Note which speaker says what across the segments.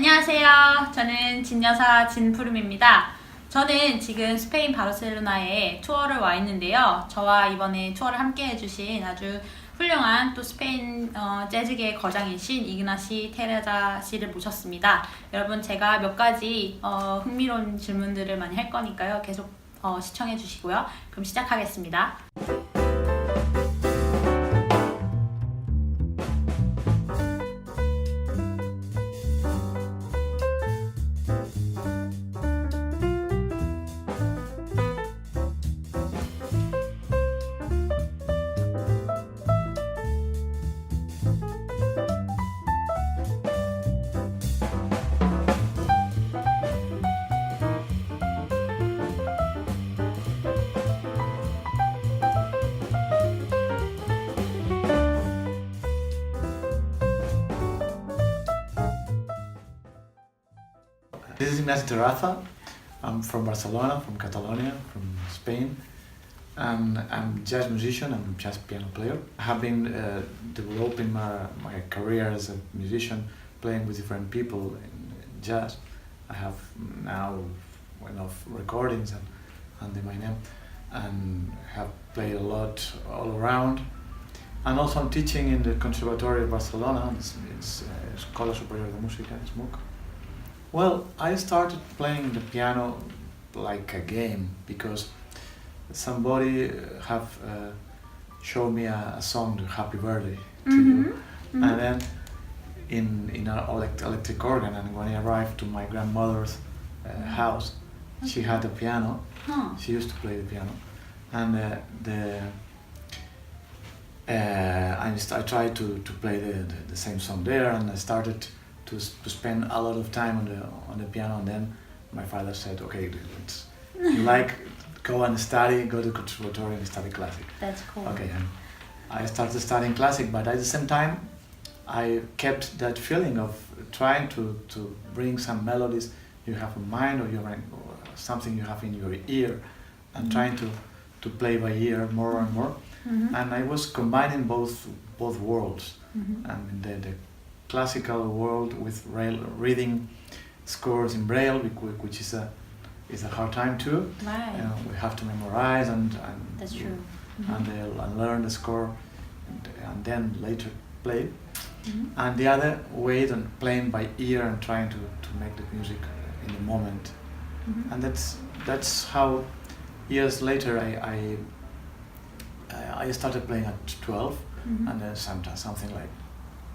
Speaker 1: 안녕하세요. 저는 진여사 진푸름입니다. 저는 지금 스페인 바르셀로나에 투어를 와 있는데요. 저와 이번에 투어를 함께 해주신 아주 훌륭한 또 스페인 재즈계의 거장이신 이그나시 테라자 씨를 모셨습니다. 여러분, 제가 몇 가지 흥미로운 질문들을 많이 할 거니까요. 계속 시청해 주시고요. 그럼 시작하겠습니다.
Speaker 2: This is Ignasi Terraza. I'm from Barcelona, from Catalonia, from Spain, and I'm a jazz musician. I'm a jazz piano player. I have been developing my career as a musician, playing with different people in jazz. I have now enough recordings under my name, and have played a lot all around. And also I'm teaching in the Conservatory of Barcelona. It's Escola Superior de Música, it's MUC. Well, I started playing the piano like a game because somebody have showed me a song, Happy Birthday to You, and then in an electric organ. And when I arrived to my grandmother's house, she had a piano. She used to play the piano, and I tried to play the same song there, and I started to spend a lot of time on the piano. And then my father said, okay, you like, go and study, go to conservatory and study classic.
Speaker 1: That's cool.
Speaker 2: Okay, and I started studying classic, but at the same time I kept that feeling of trying to bring some melodies you have in mind, or something you have in your ear, and trying to play by ear more and more. And I was combining both worlds. I mean, the classical world with reading scores in Braille, which is a hard time too.
Speaker 1: Right.
Speaker 2: We have to memorize and
Speaker 1: That's true.
Speaker 2: and learn the score, and then later play. And the other way, than playing by ear and trying to make the music in the moment. And that's how years later I started playing at 12, and then something like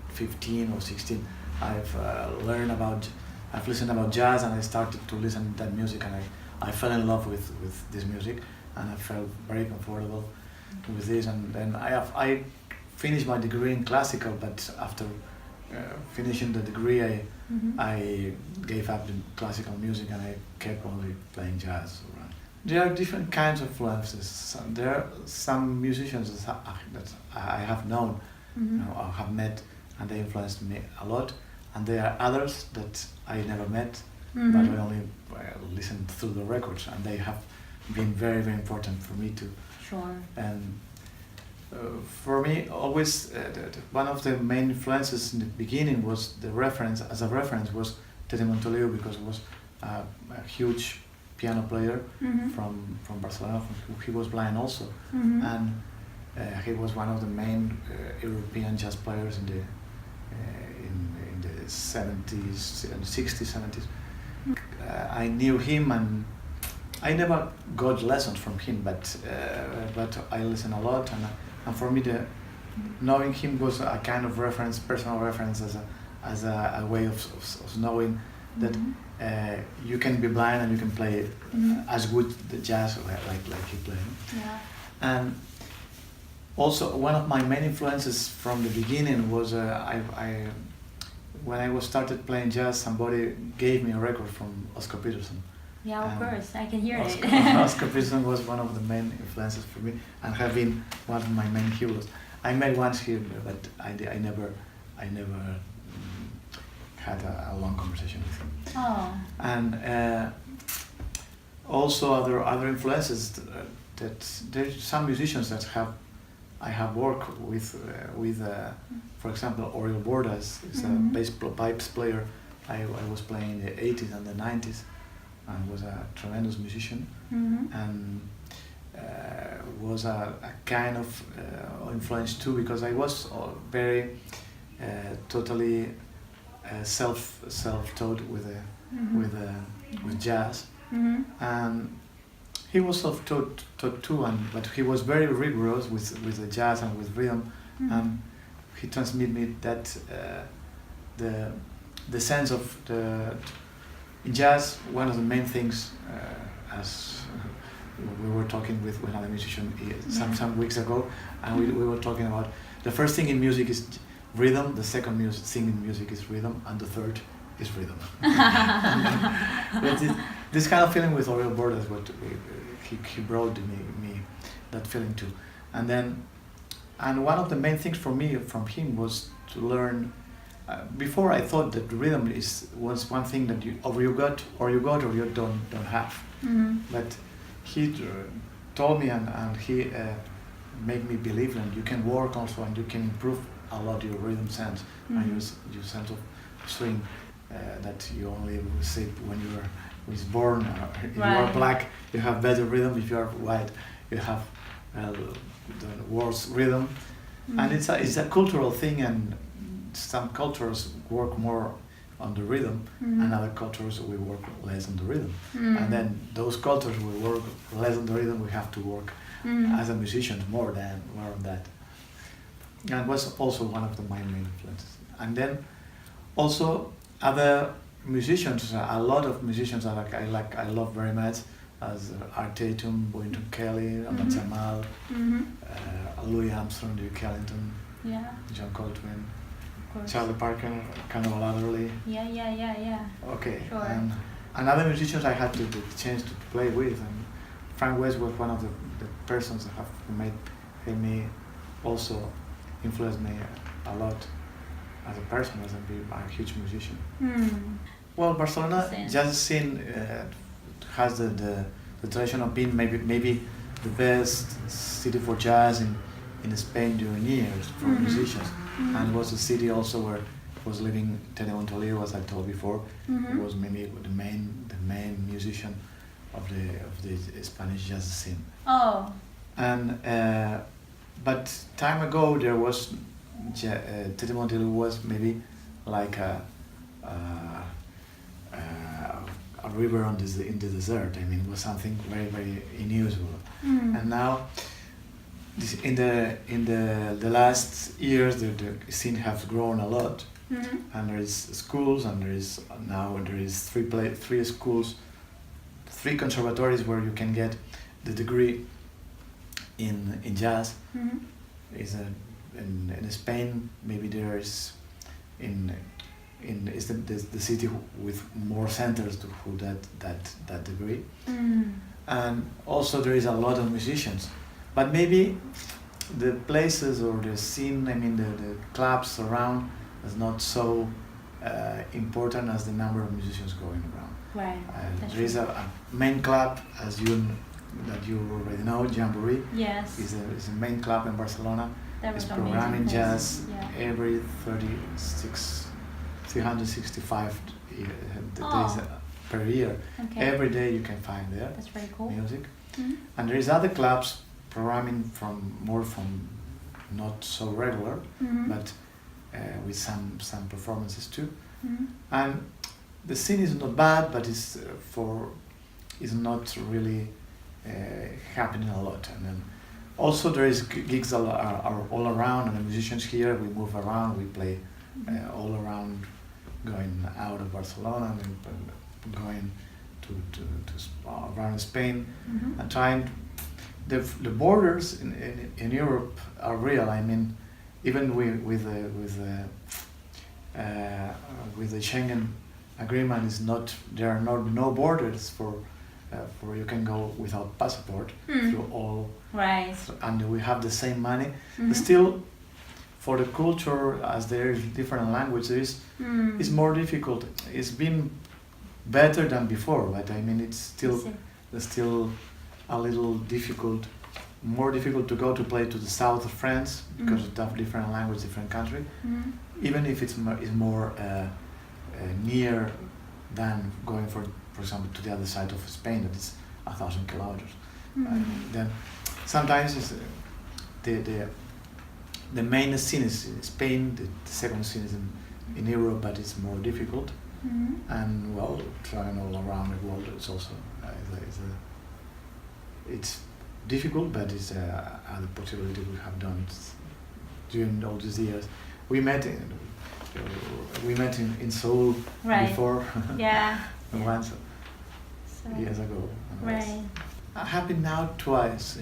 Speaker 2: 15 or 16, I've listened about jazz, and I started to listen to that music, and I fell in love with this music, and I felt very comfortable with this. And then I finished my degree in classical, but after finishing the degree, I gave up the classical music, and I kept only playing jazz. There are different kinds of influences. There are some musicians that I have known, or have met, and they influenced me a lot. And there are others that I never met, but I only listened through the records, and they have been very, very important for me too.
Speaker 1: Sure.
Speaker 2: And for me, always one of the main influences in the beginning was the reference. As a reference was Tete Montoliu, because he was a huge piano player from Barcelona. He was blind also, and he was one of the main European jazz players in the 70s and 60s, 70s. I knew him, and I never got lessons from him, but I listened a lot, and for me, knowing him was a kind of reference, personal reference, as a way of knowing that you can be blind and you can play as good the jazz like he played.
Speaker 1: Yeah.
Speaker 2: And also, one of my main influences from the beginning was when I started playing jazz, somebody gave me a record from Oscar Peterson.
Speaker 1: Yeah, of course, I can hear it.
Speaker 2: Oscar Peterson was one of the main influences for me, and have been one of my main heroes. I met once him, but I never had a long conversation with him.
Speaker 1: Oh.
Speaker 2: And also other influences that there's some musicians that I have worked with for example, Oriol Bordas is a pipes player I was playing in the 80s and the 90s, and was a tremendous musician, and was a kind of influence too, because I was very totally self-taught with jazz, and he was self-taught too, but he was very rigorous with the jazz and with rhythm, and he transmitted me that the sense of in jazz. One of the main things, as we were talking with another musician some weeks ago, and we were talking about the first thing in music is rhythm, the second thing in music is rhythm, and the third is rhythm. But this kind of feeling with Oriol Bordas, what he brought to me that feeling too. And one of the main things for me from him was to learn. Before I thought that rhythm was one thing that you got or you don't have. But he told me and he made me believe that you can work also and you can improve a lot your rhythm sense and your sense of swing that you only receive when you was born. If you are black, you have better rhythm. If you are white, you have the worse rhythm. And it's a cultural thing, and some cultures work more on the rhythm, and other cultures we work less on the rhythm. And then those cultures we work less on the rhythm, we have to work as a musician more on that. And was also one of my main influences. And then also other musicians, a lot of musicians I love very much, as Art Tatum, Boynton Kelly, Ahmad Jamal, Louis Armstrong, Duke Ellington, John Coltrane, Charlie Parker, Cannibal Adderley.
Speaker 1: Yeah.
Speaker 2: Okay.
Speaker 1: Sure.
Speaker 2: And another musicians I had the chance to play with, and Frank West was one of the persons that have made me also influenced me a lot as a person, as a huge musician. Well, Barcelona jazz scene has the tradition of being maybe the best city for jazz in Spain during years for musicians, and it was a city also where was living Tene Montoliu, as I told before. He was maybe the main musician of the Spanish jazz scene.
Speaker 1: Oh.
Speaker 2: And but time ago there was Tete Montoliu was maybe like a river in the desert. I mean, it was something very, very unusual. And now, in the last years, the scene has grown a lot, and there is schools, and there is three schools, 3 conservatories where you can get the degree in jazz. In Spain, maybe there is is the city with more centers to who that degree, and also there is a lot of musicians, but maybe the places or the scene, I mean the clubs around, is not so important as the number of musicians going around.
Speaker 1: Right.
Speaker 2: There is a main club, as you already know, Jamboree.
Speaker 1: Yes.
Speaker 2: Is a main club in Barcelona. It's programming jazz every 365 days per year. Okay. Every day you can find there.
Speaker 1: That's very cool.
Speaker 2: Music. And there is other clubs programming from not so regular, but with some performances too. And the scene is not bad, but it's not really happening a lot. And then also there is gigs are all around, and the musicians here, we move around, we play all around, going out of Barcelona and going to around Spain, and trying. The borders in Europe are real. I mean, even with the Schengen agreement, there are no borders for you can go without passport through all.
Speaker 1: Right.
Speaker 2: And we have the same money. But still, for the culture, as there is different languages, it's more difficult. It's been better than before, but I mean it's still a little difficult, more difficult to go to play to the south of France because of different language, different country. Even if it's more near than going for example to the other side of Spain, that is 1,000 kilometers. Then sometimes it's, the main scene is in Spain, the second scene is in Europe, but it's more difficult. And well, traveling all around the world is also it's difficult, but it's a possibility we have done during all these years. We met in Seoul before.
Speaker 1: Yeah.
Speaker 2: Once
Speaker 1: So,
Speaker 2: years ago.
Speaker 1: right.
Speaker 2: I have been now twice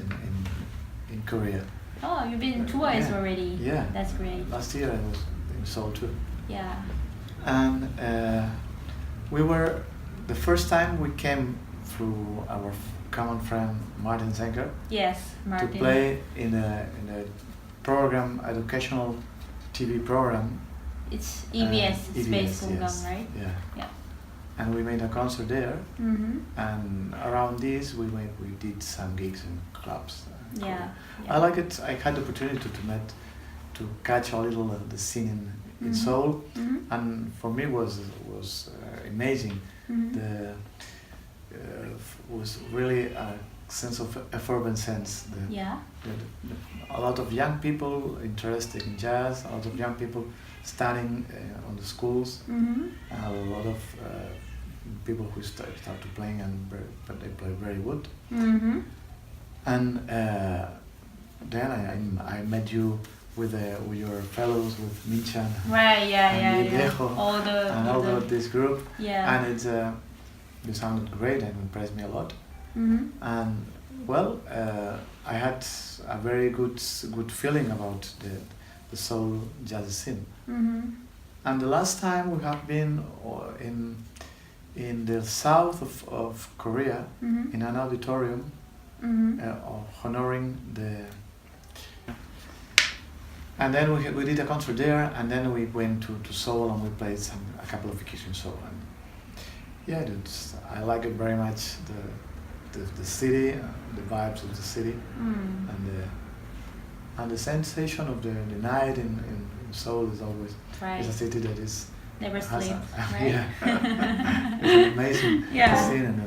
Speaker 2: in Korea.
Speaker 1: Oh, you've been twice
Speaker 2: Yeah.
Speaker 1: already.
Speaker 2: Yeah.
Speaker 1: That's great.
Speaker 2: Last year I was in Seoul too.
Speaker 1: Yeah.
Speaker 2: And we were, the first time we came through our common friend Martin Zenker
Speaker 1: Yes, Martin.
Speaker 2: to play in a program, educational TV program.
Speaker 1: It's EBS, Space Kungam,
Speaker 2: yes.
Speaker 1: right?
Speaker 2: Yeah.
Speaker 1: Yeah.
Speaker 2: And we made a concert there,
Speaker 1: Mm-hmm.
Speaker 2: and around this we did some gigs in clubs.
Speaker 1: Yeah.
Speaker 2: I like it. I had the opportunity to catch a little the scene in Seoul, and for me was amazing. The was really a sense of effervescence.
Speaker 1: Yeah.
Speaker 2: A lot of young people interested in jazz. A lot of young people studying on the schools. And a lot of people who start to playing, but they play very good. And then I met you with your fellows, with Minchan,
Speaker 1: Right. Yeah.
Speaker 2: and
Speaker 1: Yeah.
Speaker 2: Viejo,
Speaker 1: All the.
Speaker 2: and all of this group.
Speaker 1: Yeah.
Speaker 2: And it's you sounded great and impressed me a lot. And well, I had a very good feeling about the soul jazz scene. And the last time we have been in the south of Korea, in an auditorium, honoring the. And then we did a concert there, and then we went to Seoul and we played a couple of gigs in Seoul. And yeah, I like it very much. The city, the vibes of the city, and the sensation of the night in Seoul is always
Speaker 1: Right.
Speaker 2: it's a city that is
Speaker 1: Never
Speaker 2: has
Speaker 1: sleep.
Speaker 2: a,
Speaker 1: Right.
Speaker 2: yeah, it's an amazing
Speaker 1: Yeah.
Speaker 2: scene, and